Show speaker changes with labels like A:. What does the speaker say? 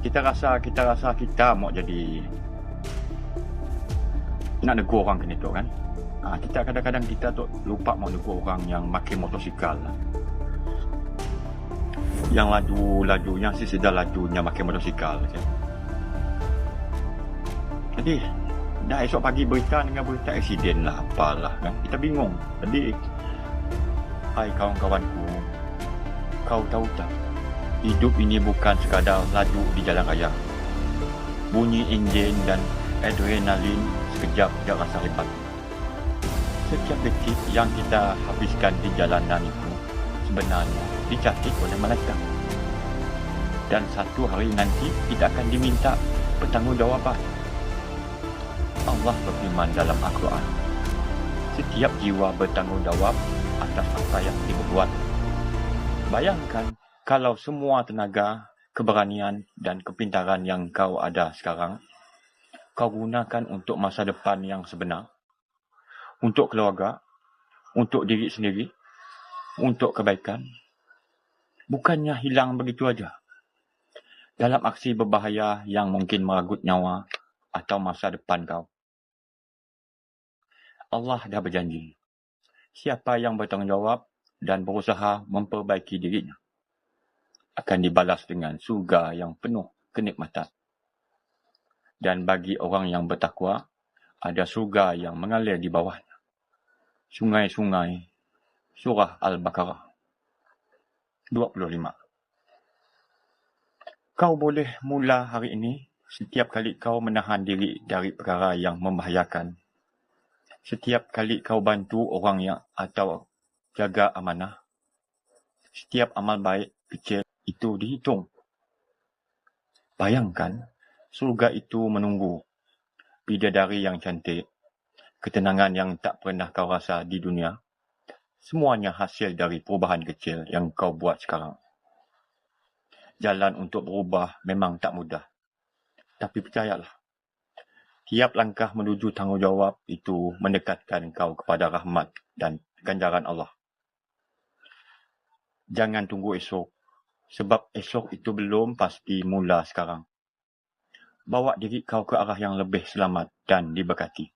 A: Kita rasa kita mau jadi nak negur orang kena tu kan. Kita kadang-kadang kita tu lupa mau negur orang yang makin motosikal lah. Yang laju, yang sedar lajunya makin motosikal kan. Jadi dah esok pagi berita dengan berita aksiden lah apalah kan. Kita bingung. Jadi hai kawan-kawanku, kau tahu tak, hidup ini bukan sekadar laju di jalan raya. Bunyi enjin dan adrenalin sekejap rasa hebat. Setiap detik yang kita habiskan di jalanan itu sebenarnya dicatat oleh malaikat. Dan satu hari nanti kita akan diminta pertanggungjawaban. Allah berfirman dalam Al-Quran, setiap jiwa bertanggungjawab atas apa yang dibuat. Bayangkan kalau semua tenaga, keberanian dan kepintaran yang kau ada sekarang, kau gunakan untuk masa depan yang sebenar, untuk keluarga, untuk diri sendiri, untuk kebaikan. Bukannya hilang begitu aja dalam aksi berbahaya yang mungkin merenggut nyawa atau masa depan kau. Allah dah berjanji, siapa yang bertanggungjawab dan berusaha memperbaiki dirinya akan dibalas dengan syurga yang penuh kenikmatan. Dan bagi orang yang bertakwa, ada syurga yang mengalir di bawahnya. Sungai-sungai. Surah Al-Baqarah 25. Kau boleh mula hari ini setiap kali kau menahan diri dari perkara yang membahayakan. Setiap kali kau bantu orang yang atau jaga amanah. Setiap amal baik kecil itu dihitung. Bayangkan, surga itu menunggu. Bidadari yang cantik, ketenangan yang tak pernah kau rasa di dunia. Semuanya hasil dari perubahan kecil yang kau buat sekarang. Jalan untuk berubah memang tak mudah. Tapi percayalah, tiap langkah menuju tanggungjawab itu mendekatkan kau kepada rahmat dan ganjaran Allah. Jangan tunggu esok, sebab esok itu belum pasti mula sekarang. Bawa diri kau ke arah yang lebih selamat dan diberkati.